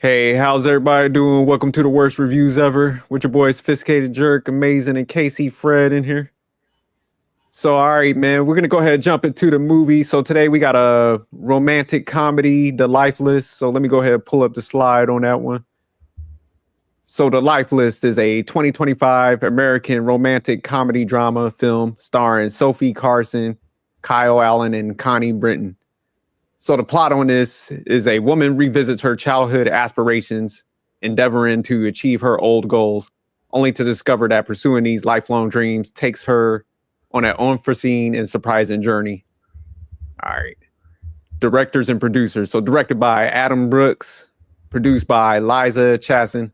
Hey, how's everybody doing? Welcome to the worst reviews ever with your boy Sophisticated Jerk, Amazing, and Casey Fred in here. So, all right, man, we're gonna go ahead and jump into the movie. So today we got a romantic comedy, The Lifeless. So let me go ahead and pull up the slide on that one. So The Lifeless is a 2025 American romantic comedy drama film starring Sophie Carson, Kyle Allen, and Connie Britton. So the plot on this is a woman revisits her childhood aspirations, endeavoring to achieve her old goals, only to discover that pursuing these lifelong dreams takes her on an unforeseen and surprising journey. All right. Directors and producers. So directed by Adam Brooks, produced by Liza Chasson.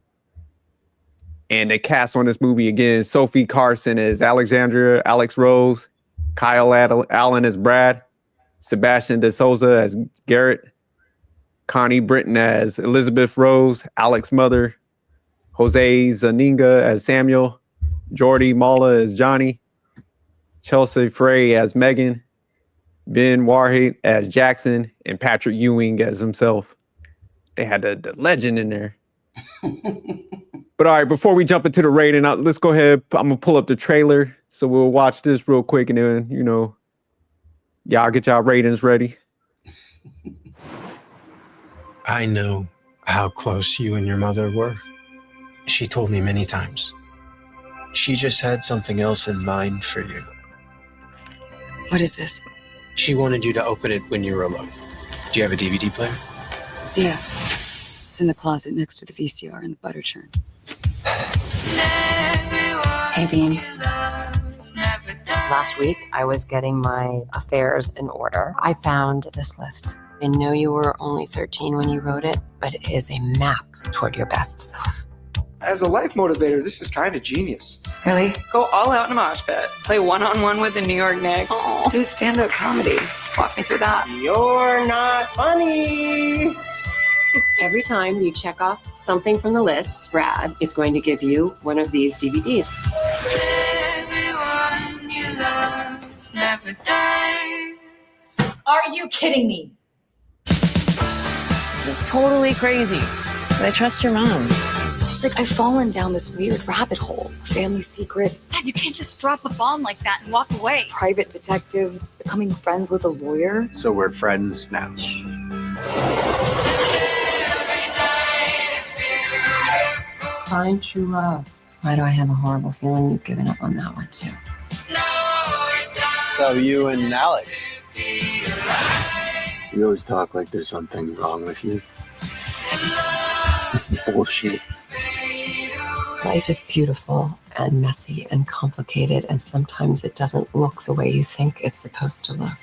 And the cast on this movie again, Sophie Carson as Alexandria, Alex Rose, Kyle Allen as Brad, Sebastian De Souza as Garrett, Connie Britton as Elizabeth Rose, Alex's mother, Jose Zaninga as Samuel, Jordi Mala as Johnny, Chelsea Frey as Megan, Ben Warhead as Jackson, and Patrick Ewing as himself. They had the legend in there. But all right, before we jump into the rating, let's go ahead. I'm going to pull up the trailer. So we'll watch this real quick and then, y'all get y'all ratings ready. I know how close you and your mother were. She told me many times. She just had something else in mind for you. What is this? She wanted you to open it when you were alone. Do you have a DVD player? Yeah. It's in the closet next to the VCR and the butter churn. Hey, Bean. Last week, I was getting my affairs in order. I found this list. I know you were only 13 when you wrote it, but it is a map toward your best self. As a life motivator, this is kind of genius. Really? Go all out in a mosh pit. Play one-on-one with the New York Knicks. Oh. Do stand-up comedy. Walk me through that. You're not funny! Every time you check off something from the list, Brad is going to give you one of these DVDs. Everyone you love never dies. Are you kidding me? This is totally crazy. But I trust your mom. It's like I've fallen down this weird rabbit hole. Family secrets, Dad, you can't just drop a bomb like that and walk away. private detectives, becoming friends with a lawyer. So we're friends now. Find true love. Why do I have a horrible feeling you've given up on that one too? So you and Alex. You always talk like there's something wrong with you. It's bullshit. Life is beautiful and messy and complicated, and sometimes it doesn't look the way you think it's supposed to look.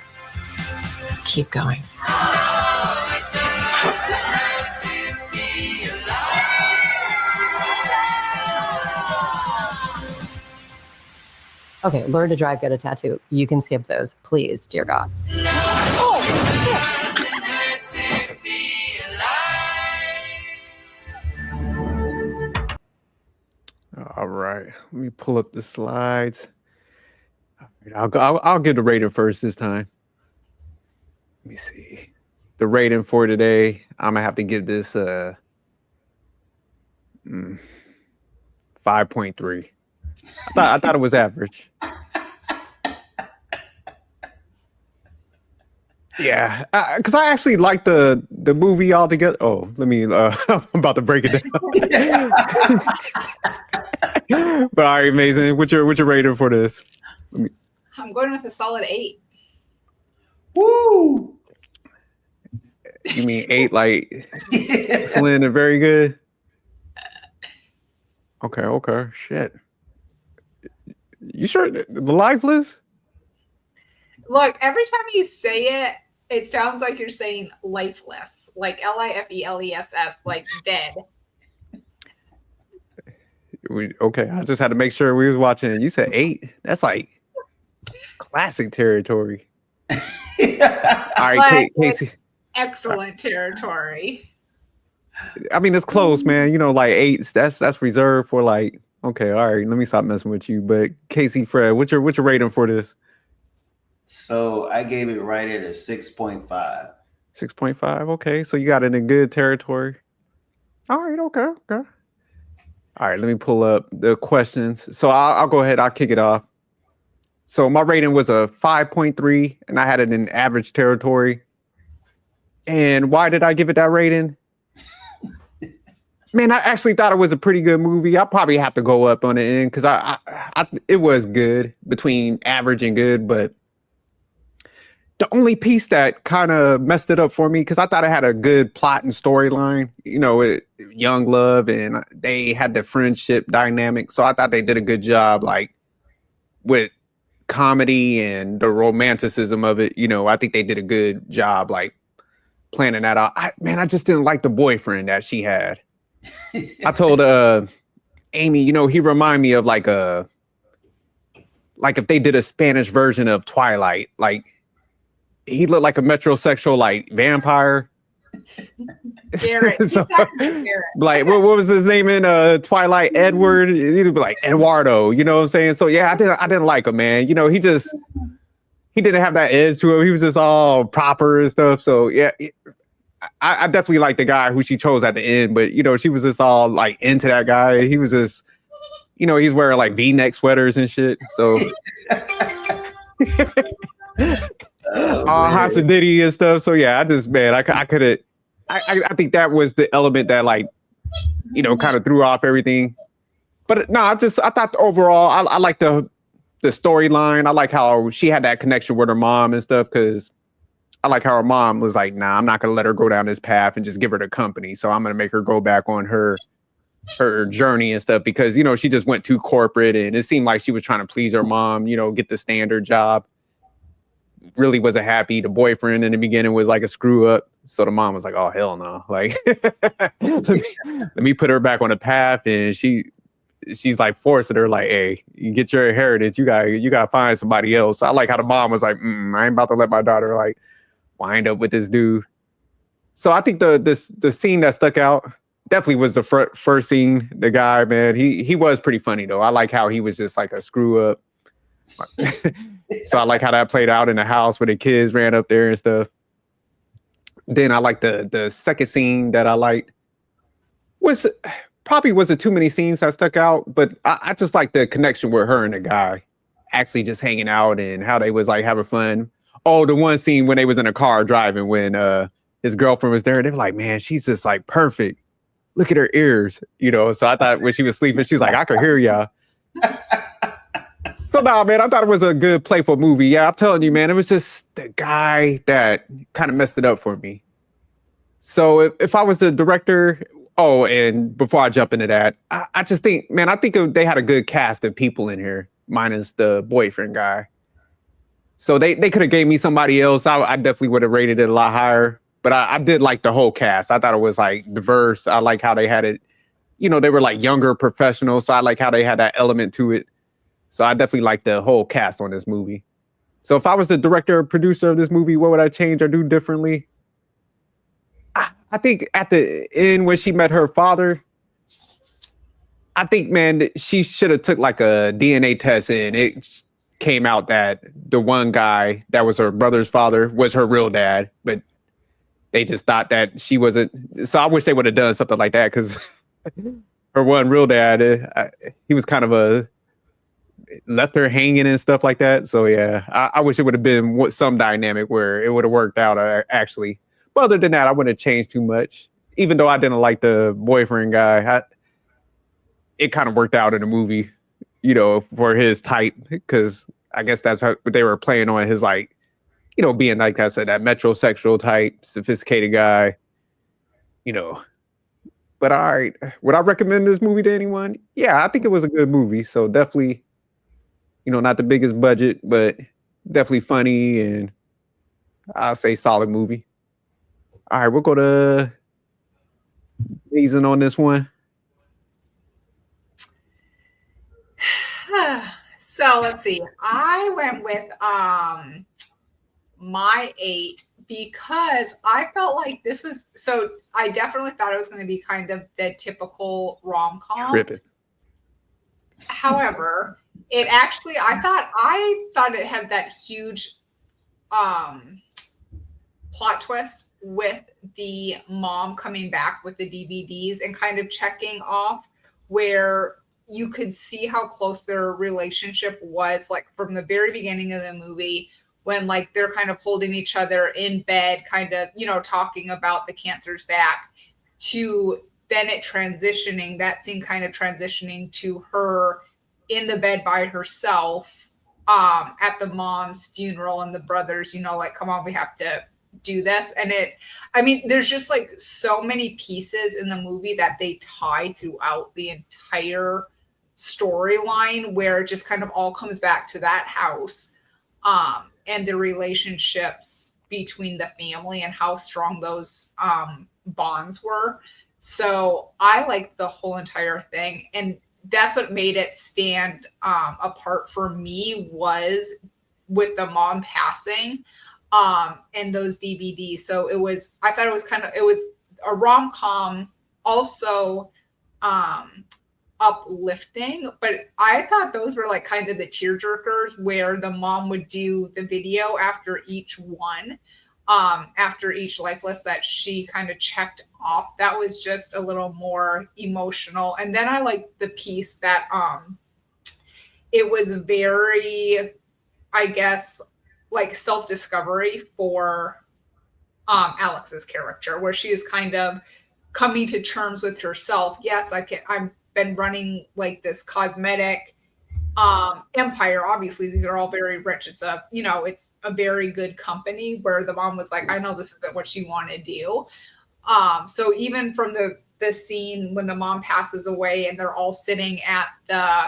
Keep going. Okay, learn to drive, get a tattoo. You can skip those, please, dear God. All right, let me pull up the slides. All right, I'll give the rating first this time. Let me see. The rating for today, I'm gonna have to give this 5.3. I thought it was average. Yeah, because I actually like the movie altogether. Oh, let me. I'm about to break it down. But all right, amazing. What's your rating for this? I'm going with a solid 8. Woo! You mean 8, like excellent and very good? Okay. Shit. You sure the Lifeless? Look, every time you say it, it sounds like you're saying lifeless, like Lifels, like dead. Okay, I just had to make sure we was watching. You said 8. That's like classic territory. All right, Casey. Excellent territory. I mean, it's close, man. Like 8. That's reserved for like. Okay, all right. Let me stop messing with you. But Casey, Fred, what's your rating for this? So I gave it right at a 6.5. 6.5. Okay, so you got it in good territory. All right, okay, okay. All right, let me pull up the questions. So I'll go ahead. I'll kick it off. So my rating was a 5.3, and I had it in average territory. And why did I give it that rating? Man, I actually thought it was a pretty good movie. I'll probably have to go up on the end because it was good, between average and good. But the only piece that kind of messed it up for me, because I thought it had a good plot and storyline, young love, and they had the friendship dynamic. So I thought they did a good job, like with comedy and the romanticism of it. I think they did a good job, like planning that out. I just didn't like the boyfriend that she had. I told Amy, he remind me of like if they did a Spanish version of Twilight, like he looked like a metrosexual like vampire. Garrett. So, Garrett. like what was his name in Twilight? Edward. He'd be like Eduardo, you know what I'm saying? So yeah, I didn't like him, man. He didn't have that edge to him. He was just all proper and stuff. So yeah, I definitely like the guy who she chose at the end, but she was just all like into that guy. He was just, he's wearing like V-neck sweaters and shit. So Hasidity and stuff. So yeah, I couldn't. I think that was the element that like, kind of threw off everything. But no, I thought overall, I like the storyline. I like how she had that connection with her mom and stuff, because I like how her mom was like, nah, I'm not going to let her go down this path and just give her the company. So I'm going to make her go back on her journey and stuff, because, she just went too corporate, and it seemed like she was trying to please her mom, get the standard job. Really wasn't happy. The boyfriend in the beginning was like a screw up. So the mom was like, oh, hell no. Like, let me put her back on the path. And she's like forcing her, like, hey, you get your inheritance. You got to find somebody else. So I like how the mom was like, I ain't about to let my daughter like wind up with this dude. So I think the scene that stuck out definitely was the first scene. The guy, man, he was pretty funny though. I like how he was just like a screw up. So I like how that played out in the house where the kids ran up there and stuff. Then I like the second scene that I liked wasn't too many scenes that stuck out, but I just like the connection with her and the guy actually just hanging out and how they was like having fun. Oh, the one scene when they was in a car driving when his girlfriend was there, they were like, man, she's just like perfect. Look at her ears, So I thought when she was sleeping, she was like, I could hear y'all. So nah, man, I thought it was a good, playful movie. Yeah, I'm telling you, man, it was just the guy that kind of messed it up for me. So if I was the director, and before I jump into that, I just think, man, I think they had a good cast of people in here, minus the boyfriend guy. So they could have gave me somebody else. I definitely would have rated it a lot higher. But I did like the whole cast. I thought it was like diverse. I like how they had it. They were like younger professionals. So I like how they had that element to it. So I definitely like the whole cast on this movie. So if I was the director or producer of this movie, what would I change or do differently? I think at the end when she met her father, I think, man, she should have took like a DNA test, and it came out that the one guy that was her brother's father was her real dad, but they just thought that she wasn't. So I wish they would have done something like that, because her one real dad, he was kind of left her hanging and stuff like that. So yeah, I wish it would have been some dynamic where it would have worked out actually. But other than that, I wouldn't have changed too much. Even though I didn't like the boyfriend guy, it kind of worked out in the movie, for his type, because I guess that's what they were playing on, his like, being like I said, that metrosexual type, sophisticated guy, But all right, would I recommend this movie to anyone? Yeah, I think it was a good movie. So definitely, not the biggest budget, but definitely funny, and I'll say solid movie. All right, we'll go to Jason on this one. So let's see. I went with my 8 because I felt like this was I definitely thought it was going to be kind of the typical rom-com. Tripping. However, it actually I thought it had that huge plot twist with the mom coming back with the DVDs and kind of checking off where you could see how close their relationship was, like from the very beginning of the movie, when like they're kind of holding each other in bed, kind of, you know, talking about the cancer's back, to then it transitioning, that scene kind of transitioning to her in the bed by herself at the mom's funeral, and the brothers, you know, like, come on, we have to do this. And I mean, there's just like so many pieces in the movie that they tie throughout the entire storyline, where it just kind of all comes back to that house and the relationships between the family and how strong those bonds were. So I liked the whole entire thing, and that's what made it stand apart for me, was with the mom passing and those DVDs. So I thought it was a rom-com, also uplifting, but I thought those were like kind of the tearjerkers, where the mom would do the video after each one, after each life list that she kind of checked off. That was just a little more emotional. And then I liked the piece that it was very, I guess, like self-discovery for Alex's character, where she is kind of coming to terms with herself. Yes, I've been running like this cosmetic empire. Obviously, these are all very rich. It's a very good company, where the mom was like, I know this isn't what you want to do. So even from the scene when the mom passes away and they're all sitting at the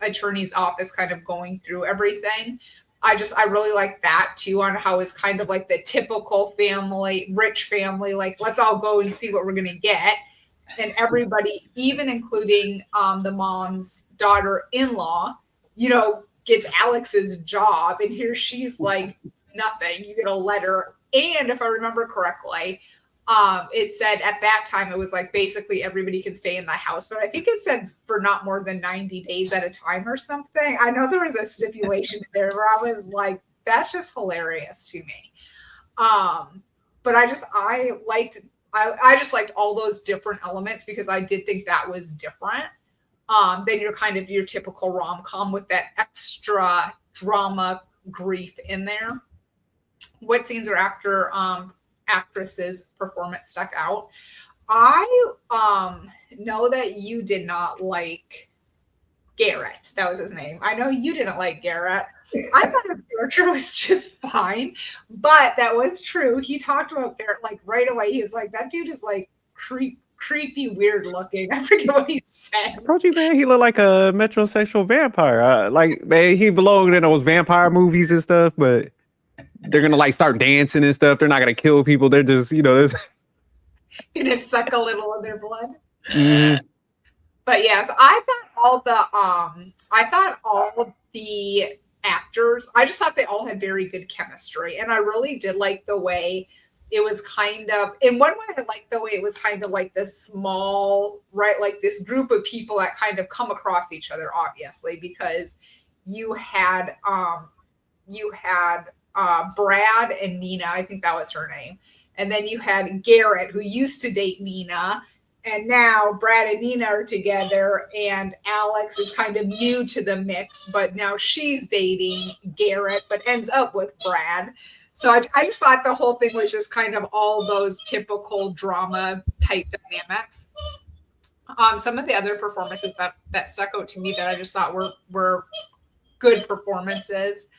attorney's office kind of going through everything, I really like that too, on how it's kind of like the typical family, rich family, like, let's all go and see what we're going to get. And everybody, even including the mom's daughter-in-law, you know, gets Alex's job. And here she's like, nothing. You get a letter. And if I remember correctly, it said at that time, it was like basically everybody can stay in the house. But I think it said for not more than 90 days at a time or something. I know there was a stipulation there where I was like, that's just hilarious to me. But I just liked all those different elements, because I did think that was different than your typical rom-com with that extra drama grief in there. What scenes or actress's performance stuck out? I know that you did not like Garrett. That was his name. I know you didn't like Garrett. I thought his character was just fine, but that was true. He talked about Garrett like right away. He's like, that dude is like creepy, weird looking. I forget what he said. I told you, man, he looked like a metrosexual vampire. Like, man, he belonged in those vampire movies and stuff, but they're gonna like start dancing and stuff. They're not gonna kill people. They're just, there's Gonna suck a little of their blood. Mhm. But yes, I thought all of the actors, I just thought they all had very good chemistry. And I really did like the way it was kind of, in one way, I liked the way it was kind of like this small, right? Like this group of people that kind of come across each other, obviously, because you had Brad and Nina, I think that was her name. And then you had Garrett, who used to date Nina. And now Brad and Nina are together, and Alex is kind of new to the mix, but now she's dating Garrett, but ends up with Brad. So I just thought the whole thing was just kind of all those typical drama type dynamics. Some of the other performances that stuck out to me that I just thought were good performances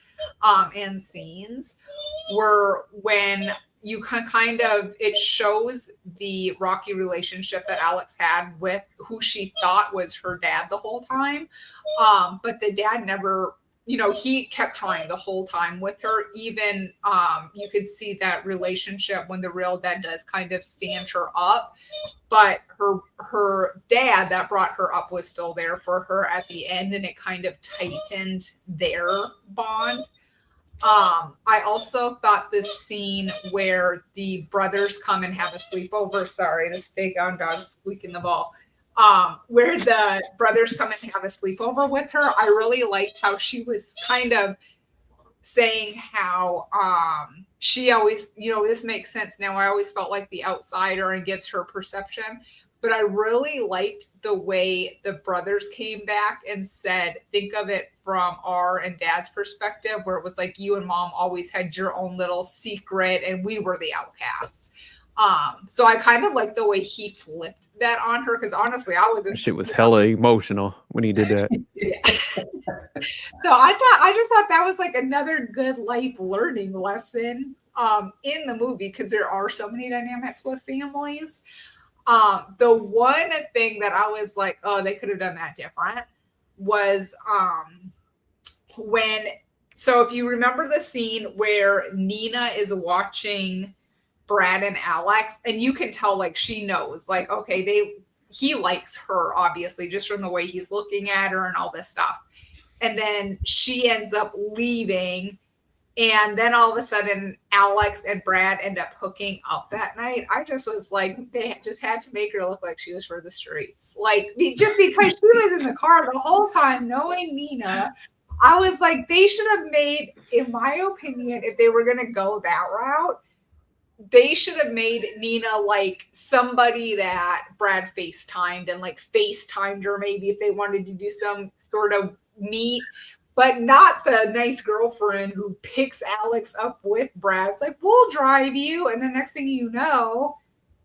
and scenes were when you can kind of, it shows the rocky relationship that Alex had with who she thought was her dad the whole time. But the dad never, he kept trying the whole time with her. Even you could see that relationship when the real dad does kind of stand her up, but her dad that brought her up was still there for her at the end, and it kind of tightened their bond. I also thought this scene where the brothers come and have a sleepover, sorry, the stay-down dog squeaking the ball, where the brothers come and have a sleepover with her. I really liked how she was kind of saying how she always, this makes sense now. I always felt like the outsider and gets her perception. But I really liked the way the brothers came back and said, think of it from our and dad's perspective, where it was like you and mom always had your own little secret and we were the outcasts. So I kind of like the way he flipped that on her, because honestly, That shit was hella emotional when he did that. So I just thought that was like another good life learning lesson in the movie, because there are so many dynamics with families. The one thing that I was like, oh, they could have done that different was so if you remember the scene where Nina is watching Brad and Alex, and you can tell like she knows, like, okay, he likes her, obviously, just from the way he's looking at her and all this stuff. And then she ends up leaving. And then all of a sudden, Alex and Brad end up hooking up that night. I just was like, they just had to make her look like she was for the streets. Like, just because she was in the car the whole time, knowing Nina, I was like, they should have made, in my opinion, if they were going to go that route, they should have made Nina like somebody that Brad FaceTimed and like FaceTimed her maybe if they wanted to do some sort of meet. But not the nice girlfriend who picks Alex up with Brad. It's like, we'll drive you. And the next thing you know,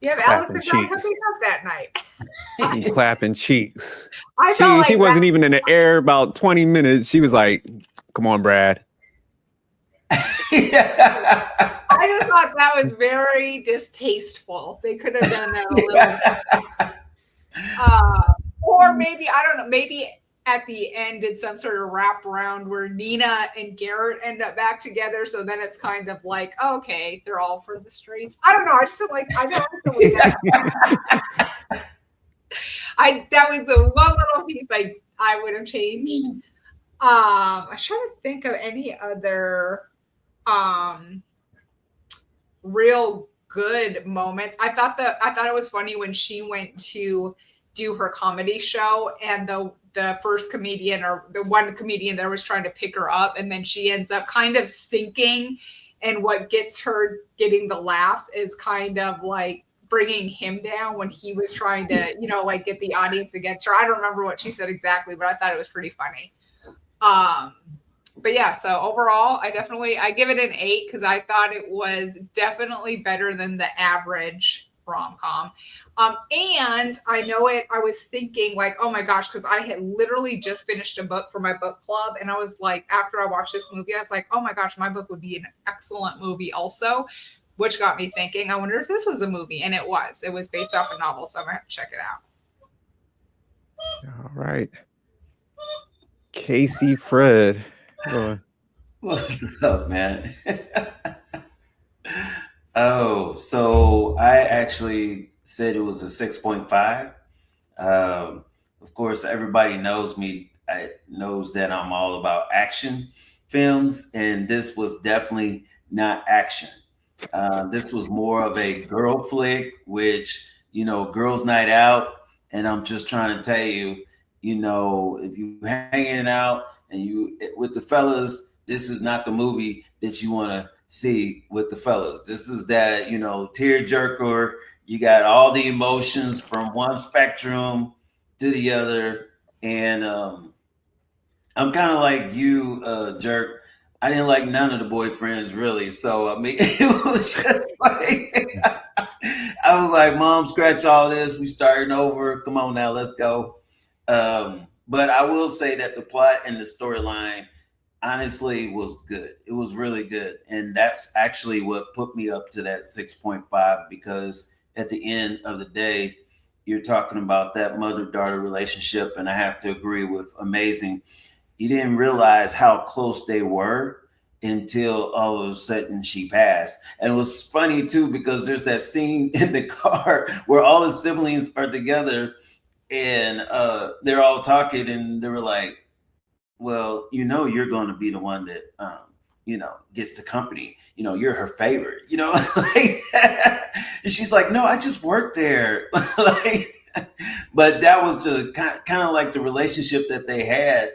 you have Clapping Alex and Brad cheeks. hooking up that night. Clapping cheeks. I felt like She wasn't that- even in the air about 20 minutes. She was like, come on, Brad. I just thought that was very distasteful. They could have done that a little or maybe, I don't know, maybe at the end did some sort of wraparound where Nina and Garrett end up back together. So then it's kind of like, okay, they're all for the streets. I don't know. I just don't like the way that. That was the one little piece I would have changed. I was trying to think of any other real good moments. I thought it was funny when she went to do her comedy show and the first comedian or the one comedian there was trying to pick her up, and then she ends up kind of sinking, and what gets her getting the laughs is kind of like bringing him down when he was trying to, like get the audience against her. I don't remember what she said exactly, but I thought it was pretty funny. But yeah, so overall, I give it an 8 because I thought it was definitely better than the average rom-com. And I was thinking like, oh my gosh, because I had literally just finished a book for my book club. And I was like, after I watched this movie, I was like, oh my gosh, my book would be an excellent movie also, which got me thinking, I wonder if this was a movie. And it was based off a novel. So I'm going to have to check it out. All right. Casey Fred. What's up, man? Oh, so I actually said it was a 6.5. Of course, everybody knows me. Knows that I'm all about action films, and this was definitely not action. This was more of a girl flick, which, girls' night out. And I'm just trying to tell you, if you hanging out and you with the fellas, this is not the movie that you want to see with the fellas. This is that, tearjerker. You got all the emotions from one spectrum to the other. And I'm kind of like you, Jerk. I didn't like none of the boyfriends really. So, I mean, it was just like, I was like, Mom, scratch all this. We starting over. Come on now, let's go. But I will say that the plot and the storyline honestly was good. It was really good. And that's actually what put me up to that 6.5, because at the end of the day, you're talking about that mother-daughter relationship. And I have to agree with Amazing. You didn't realize how close they were until all of a sudden she passed. And it was funny too, because there's that scene in the car where all the siblings are together and they're all talking, and they were like, well, you're going to be the one that, gets the company, you're her favorite, like that. And she's like, no, I just worked there. But that was the kind of like the relationship that they had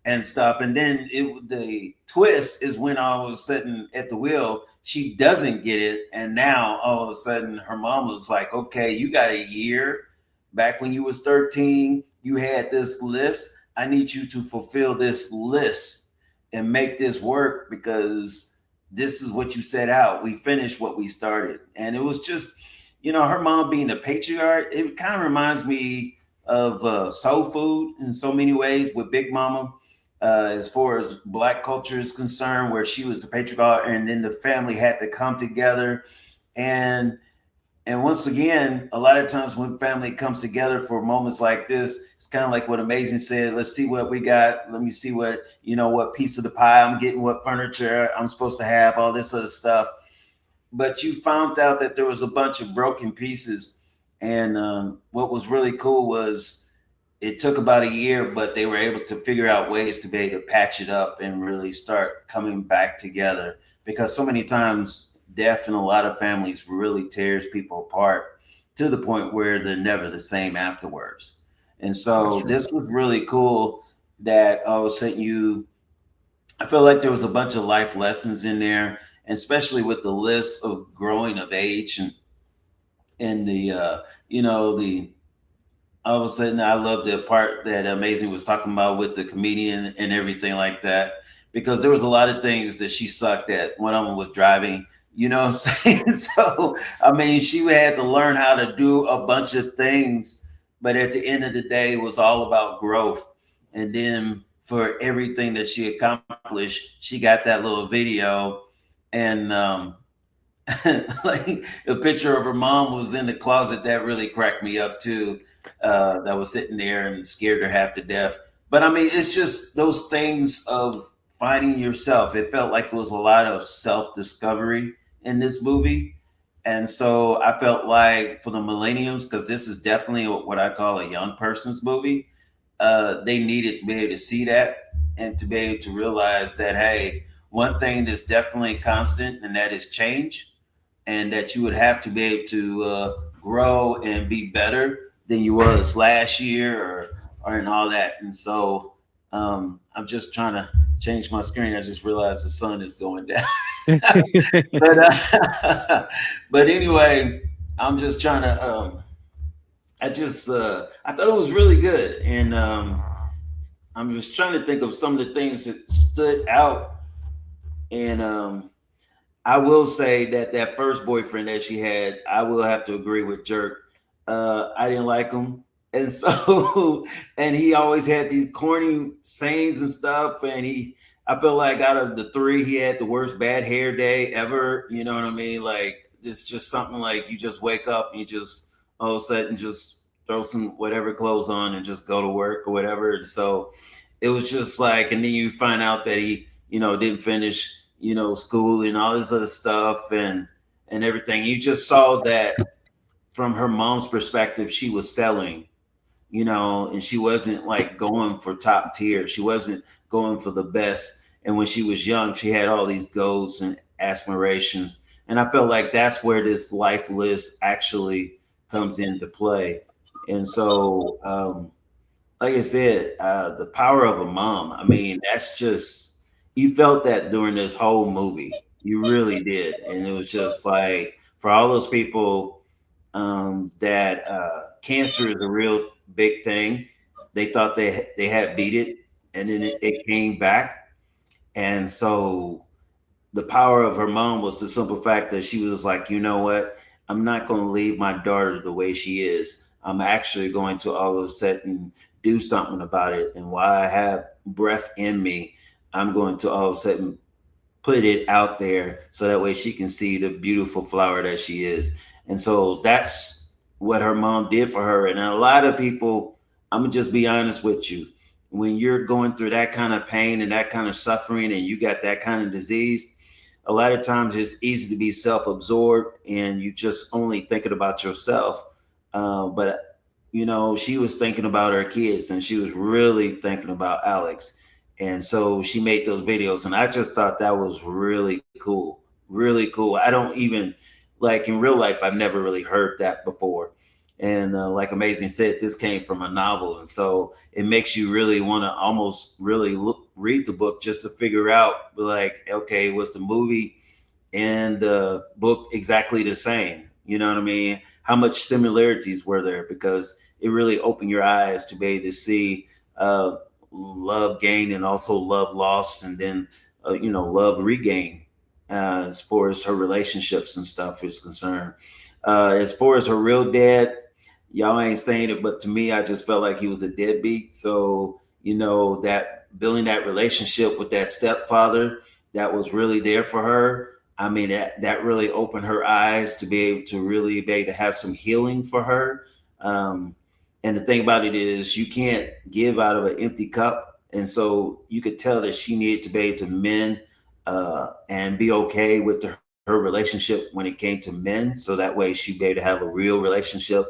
and stuff. And then the twist is when I was sitting at the wheel, she doesn't get it. And now all of a sudden her mom was like, okay, you got a year. Back when you was 13, you had this list. I need you to fulfill this list and make this work because this is what you set out. We finished what we started. And it was just, her mom being the patriarch, it kind of reminds me of soul food in so many ways with Big Mama, as far as Black culture is concerned, where she was the patriarch and then the family had to come together. And once again, a lot of times when family comes together for moments like this, it's kind of like what Amazing said, let's see what we got. Let me see what piece of the pie I'm getting, what furniture I'm supposed to have, all this other stuff. But you found out that there was a bunch of broken pieces. And what was really cool was it took about a year, but they were able to figure out ways to be able to patch it up and really start coming back together. Because so many times, death in a lot of families really tears people apart to the point where they're never the same afterwards. And so this was really cool that all of a sudden I feel like there was a bunch of life lessons in there, and especially with the list of growing of age and the all of a sudden I love the part that Amazing was talking about with the comedian and everything like that, because there was a lot of things that she sucked at. One of them was driving. You know what I'm saying? So, I mean, she had to learn how to do a bunch of things, but at the end of the day, it was all about growth. And then for everything that she accomplished, she got that little video, and like a picture of her mom was in the closet. That really cracked me up too. That was sitting there and scared her half to death. But I mean, it's just those things of finding yourself. It felt like it was a lot of self-discovery in this movie. And so I felt like for the millennials, because this is definitely what I call a young person's movie, they needed to be able to see that and to be able to realize that, hey, one thing that's definitely constant, and that is change, and that you would have to be able to grow and be better than you was last year or in all that. And so I'm just trying to change my screen. I just realized the sun is going down. but anyway, I'm just trying to I thought it was really good. And I'm just trying to think of some of the things that stood out. And I will say that first boyfriend that she had, I will have to agree with Jerk. I didn't like him. And so, and he always had these corny sayings and stuff. And I feel like out of the three, he had the worst bad hair day ever. You know what I mean? Like, it's just something like you just wake up and you just all of a sudden just throw some whatever clothes on and just go to work or whatever. And so it was just like, and then you find out that he, didn't finish, school and all this other stuff and everything. You just saw that from her mom's perspective, she was selling, and she wasn't like going for top tier. She wasn't going for the best. And when she was young, she had all these goals and aspirations. And I felt like that's where this life list actually comes into play. And so, like I said, the power of a mom, I mean, that's just, you felt that during this whole movie. You really did. And it was just like, for all those people that cancer is a real big thing, they thought they had beat it, and then it came back. And so the power of her mom was the simple fact that she was like, you know what? I'm not going to leave my daughter the way she is. I'm actually going to all of a sudden do something about it. And while I have breath in me, I'm going to all of a sudden put it out there so that way she can see the beautiful flower that she is. And so that's what her mom did for her. And a lot of people, I'm gonna just be honest with you, when you're going through that kind of pain and that kind of suffering and you got that kind of disease, a lot of times it's easy to be self-absorbed and you just only thinking about yourself. But she was thinking about her kids and she was really thinking about Alex. And so she made those videos, and I just thought that was really cool, really cool. I don't even, like, in real life, I've never really heard that before. And like Amazing said, this came from a novel. And so it makes you really want to almost really read the book just to figure out, like, okay, was the movie and the book exactly the same. You know what I mean? How much similarities were there? Because it really opened your eyes to be able to see love gain and also love lost, and then love regain as far as her relationships and stuff is concerned. As far as her real dad, y'all ain't saying it, but to me, I just felt like he was a deadbeat. So, that building that relationship with that stepfather that was really there for her. I mean, that really opened her eyes to be able to really be able to have some healing for her. And the thing about it is you can't give out of an empty cup. And so you could tell that she needed to be able to mend and be okay with her relationship when it came to men. So that way she'd be able to have a real relationship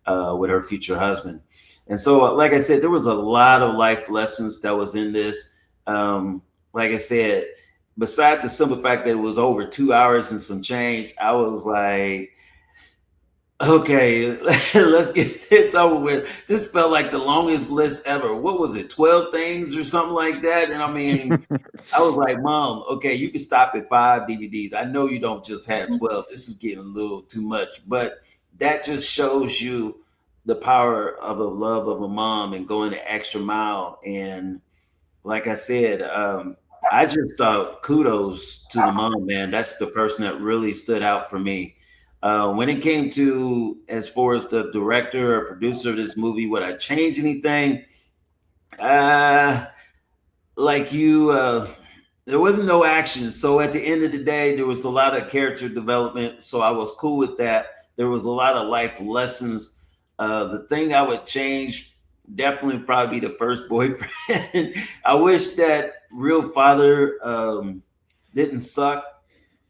with her future husband. And so, like I said, there was a lot of life lessons that was in this. Like I said, besides the simple fact that it was over 2 hours and some change, I was like, okay, let's get this over with. This felt like the longest list ever. What was it, 12 things or something like that? And I mean, I was like, Mom, okay, you can stop at 5 DVDs. I know you don't just have 12. This is getting a little too much. But that just shows you the power of the love of a mom and going the extra mile. And like I said, I just thought kudos to the mom, man. That's the person that really stood out for me. When it came to as far as the director or producer of this movie, would I change anything? Like you, there wasn't no action. So at the end of the day, there was a lot of character development. So I was cool with that. There was a lot of life lessons. The thing I would change definitely probably be the first boyfriend. I wish that real father didn't suck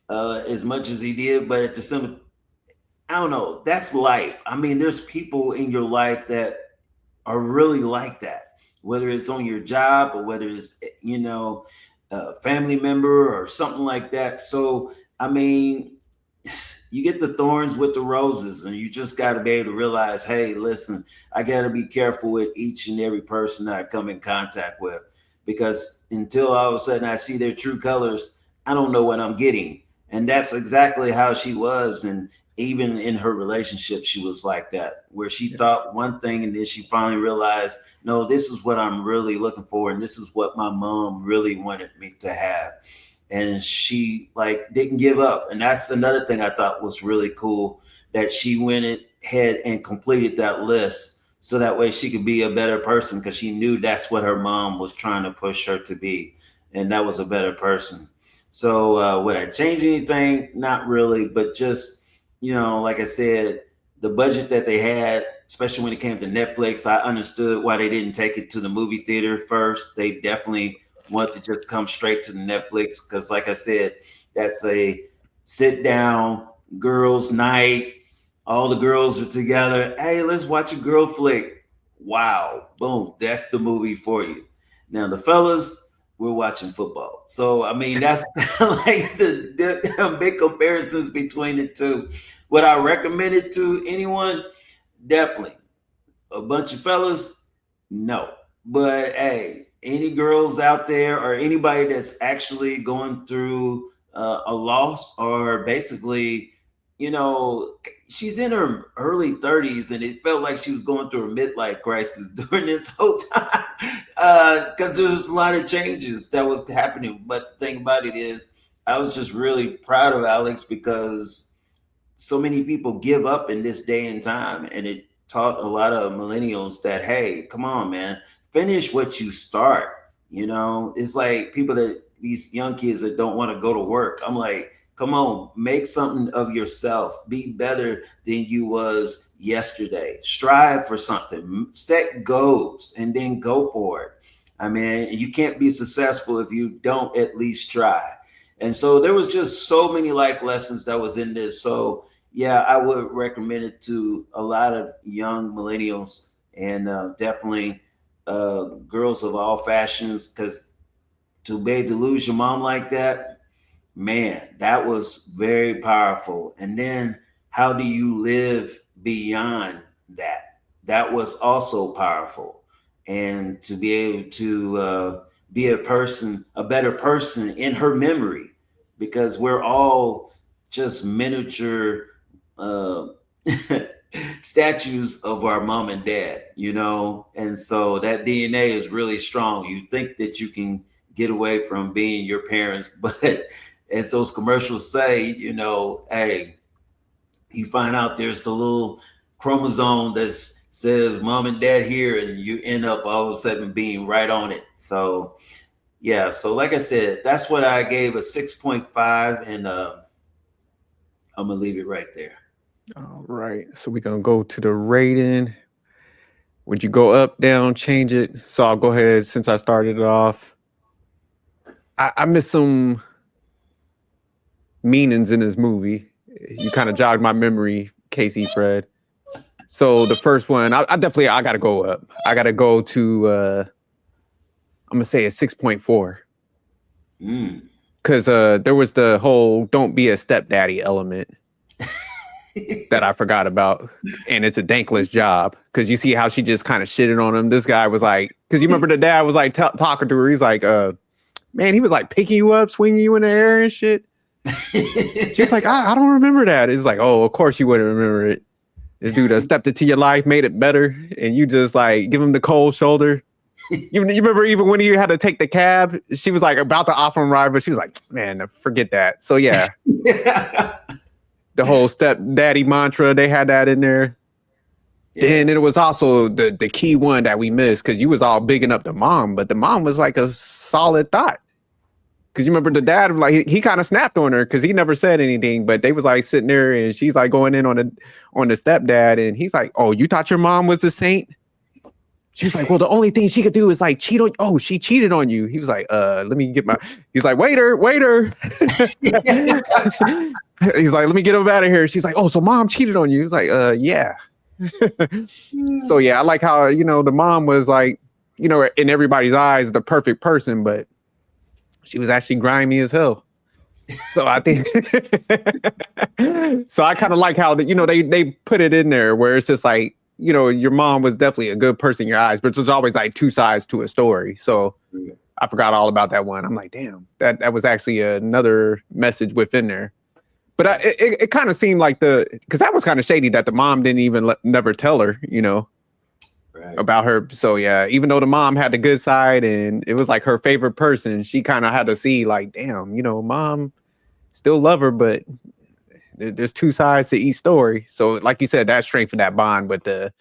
as much as he did, but at the same, I don't know. That's life. I mean, there's people in your life that are really like that, whether it's on your job or whether it's, a family member or something like that. So, I mean, you get the thorns with the roses, and you just got to be able to realize, hey, listen, I got to be careful with each and every person that I come in contact with, because until all of a sudden I see their true colors, I don't know what I'm getting. And that's exactly how she was. And even in her relationship, she was like that, where she thought one thing and then she finally realized, no, this is what I'm really looking for. And this is what my mom really wanted me to have. And she didn't give up. And that's another thing I thought was really cool, that she went ahead and completed that list so that way she could be a better person, because she knew that's what her mom was trying to push her to be. And that was a better person. So would I change anything? Not really, but just, like I said, the budget that they had, especially when it came to Netflix, I understood why they didn't take it to the movie theater first. They definitely want to just come straight to the Netflix, because like I said, that's a sit down girls night. All the girls are together. Hey, let's watch a girl flick. Wow. Boom. That's the movie for you. Now the fellas, we're watching football. So, I mean, that's like the big comparisons between the two. Would I recommend it to anyone? Definitely. A bunch of fellas? No. But hey, any girls out there or anybody that's actually going through a loss, or basically, she's in her early 30s and it felt like she was going through a midlife crisis during this whole time, because there was a lot of changes that was happening. But the thing about it is, I was just really proud of Alex, because so many people give up in this day and time, and it taught a lot of millennials that, hey, come on, man, finish what you start. It's like these young kids that don't want to go to work. I'm like, come on, make something of yourself. Be better than you was yesterday. Strive for something. Set goals and then go for it. I mean, you can't be successful if you don't at least try. And so there was just so many life lessons that was in this. So yeah, I would recommend it to a lot of young millennials, and definitely girls of all fashions, because to be able to lose your mom like that, man, that was very powerful. And then how do you live beyond that? That was also powerful. And to be able to be a better person in her memory, because we're all just miniature statues of our mom and dad, and so that DNA is really strong. You think that you can get away from being your parents, but as those commercials say, hey, you find out there's a little chromosome that says mom and dad here, and you end up all of a sudden being right on it. So yeah, so like I said, that's what I gave a 6.5, and I'm gonna leave it right there. All right. So we're gonna go to the rating. Would you go up, down, change it? So I'll go ahead since I started it off. I missed some meanings in this movie. You kind of jogged my memory, Casey Fred. So the first one, I gotta go up. I gotta go to I'm gonna say a 6.4. Because there was the whole don't be a stepdaddy element that I forgot about. And it's a thankless job. Because you see how she just kind of shitted on him. This guy was like, because you remember the dad was like talking to her. He's like, man, he was like picking you up, swinging you in the air and shit. She was like, I don't remember that. It's like, oh, of course you wouldn't remember it. This dude stepped into your life, made it better, and you just like give him the cold shoulder. You remember even when you had to take the cab, she was like about to offer him a ride, but she was like, man, forget that. So yeah. The whole stepdaddy mantra, they had that in there. Yeah. Then it was also the key one that we missed, because you was all bigging up the mom, but the mom was like a solid thought. Because you remember the dad, like he kind of snapped on her because he never said anything, but they was like sitting there and she's like going in on the stepdad, and he's like, "Oh, you thought your mom was a saint?" She's like, "Well, the only thing she could do is like cheat on. Oh, she cheated on you." He was like, let me get my." He's like, waiter. He's like, "Let me get him out of here." She's like, "Oh, so mom cheated on you?" He's like, yeah. So yeah, I like how the mom was like, in everybody's eyes, the perfect person, but she was actually grimy as hell. So I think, so I kind of like how they put it in there where it's just like, your mom was definitely a good person in your eyes, but there's always like two sides to a story. So I forgot all about that one. I'm like, damn, that was actually another message within there. But it kind of seemed like because that was kind of shady that the mom didn't even never tell her, right, about her. So yeah, even though the mom had the good side and it was like her favorite person, she kind of had to see like, damn, mom still love her, but there's two sides to each story. So like you said, that strengthened that bond with the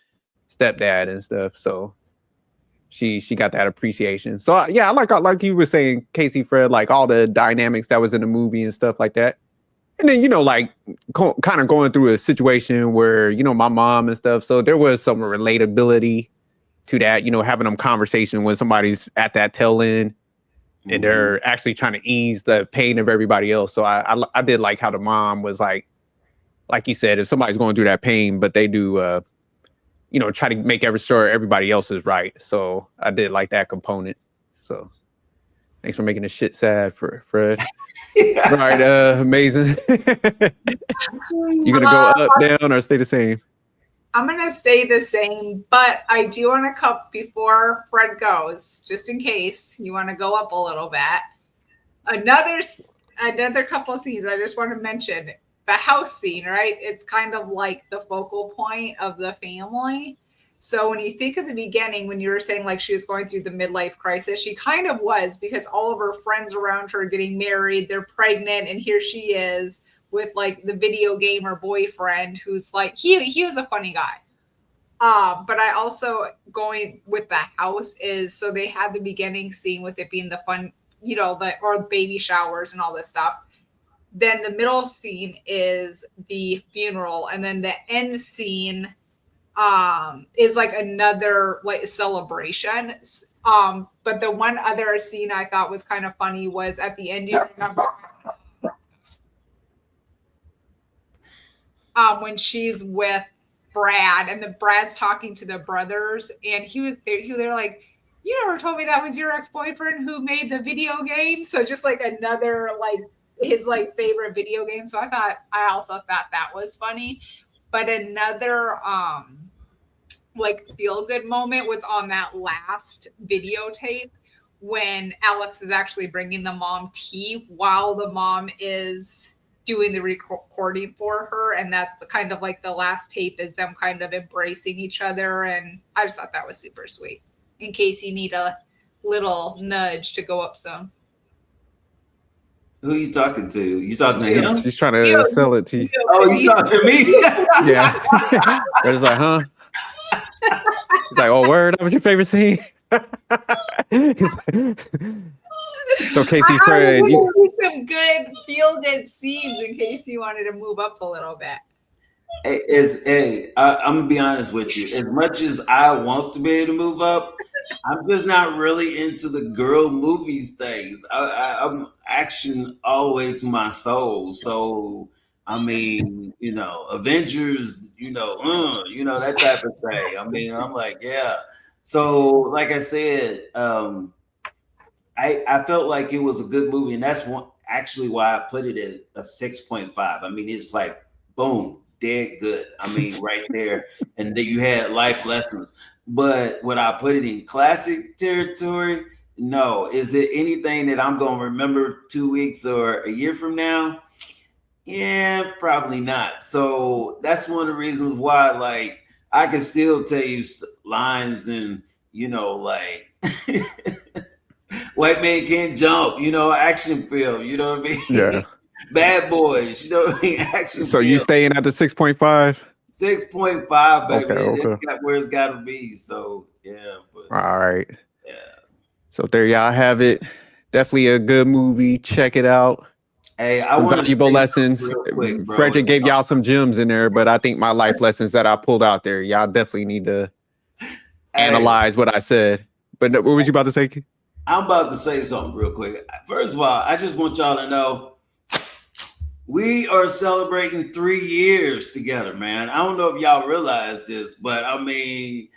stepdad and stuff. So she got that appreciation. So yeah, I like you were saying, Casey Fred, like all the dynamics that was in the movie and stuff like that. And then, like kind of going through a situation where, my mom and stuff. So there was some relatability to that, having them conversation when somebody's at that tail end and they're actually trying to ease the pain of everybody else. So I did like how the mom was like you said, if somebody's going through that pain, but they do, try to make sure everybody else is right. So I did like that component. So thanks for making this shit sad for Fred. All right, amazing. You gonna go up, down, or stay the same? I'm gonna stay the same, but I do want to cut before Fred goes, just in case you want to go up a little bit. Another couple of scenes I just want to mention. The house scene, right? It's kind of like the focal point of the family. So when you think of the beginning, when you were saying like she was going through the midlife crisis, she kind of was, because all of her friends around her are getting married, they're pregnant, and here she is with like the video gamer boyfriend who's like, he was a funny guy. But I also, going with the house, is so they had the beginning scene with it being the fun, or baby showers and all this stuff. Then the middle scene is the funeral, and then the end scene is like another like celebration. But the one other scene I thought was kind of funny was at the end. You remember when she's with Brad, and the Brad's talking to the brothers, and they're like, "You never told me that was your ex-boyfriend who made the video game." So just like another like his like favorite video game. So I also thought that was funny. But another like feel good moment was on that last videotape when Alex is actually bringing the mom tea while the mom is doing the recording for her. And that's the kind of like the last tape is them kind of embracing each other. And I just thought that was super sweet in case you need a little nudge to go up some. Who you talking to? You talking to him? She's trying to sell it to you. Oh, you talking to me? Yeah. It's like, huh? It's like, oh, word, that was your favorite scene? He's like, so Casey Fred, some good feel-good scenes in case you wanted to move up a little bit. I'm gonna be honest with you. As much as I want to be able to move up, I'm just not really into the girl movies things. I'm action all the way to my soul. So I mean, Avengers, that type of thing. I mean, I'm like, yeah. So, like I said, I felt like it was a good movie, and that's actually why I put it at a 6.5. I mean, it's like boom. Dead good. I mean, right there. And then you had life lessons. But would I put it in classic territory? No. Is it anything that I'm going to remember 2 weeks or a year from now? Yeah, probably not. So that's one of the reasons why, like, I can still tell you lines and, like, White Man Can't Jump, action film, you know what I mean? Yeah. Bad Boys, action. So you staying at the 6.5? 6.5, baby. Okay. It's got where it's got to be. So yeah. All right. Yeah. So there y'all have it. Definitely a good movie. Check it out. Hey, I want valuable lessons. Quick, Frederick gave y'all some gems in there, but I think my life lessons that I pulled out there, y'all definitely need to analyze what I said. But what was you about to say? I'm about to say something real quick. First of all, I just want y'all to know we are celebrating 3 years together, man. I don't know if y'all realize this, but I mean,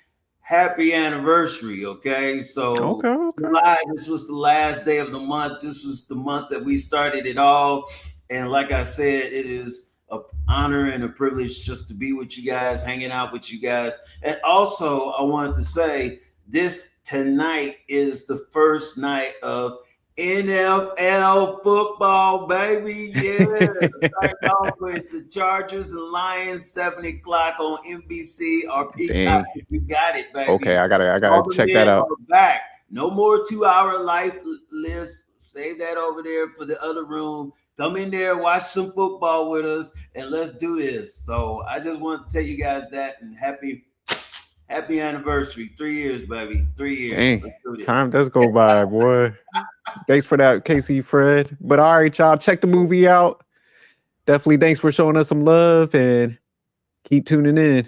happy anniversary, okay? So July, this was the last day of the month. This was the month that we started it all. And like I said, it is an honor and a privilege just to be with you guys, hanging out with you guys. And also, I wanted to say this tonight is the first night of NFL football, baby. Yeah. Starting off with the Chargers and Lions, 7 o'clock on NBC or Peacock. You got it, baby. Okay, I gotta check that out. Back. No more 2-hour life list. Save that over there for the other room. Come in there, watch some football with us, and let's do this. So I just want to tell you guys that, and happy anniversary. 3 years, baby. 3 years. Dang, time does go by, boy. Thanks for that, Casey Fred. But all right, y'all, check the movie out. Definitely thanks for showing us some love and keep tuning in.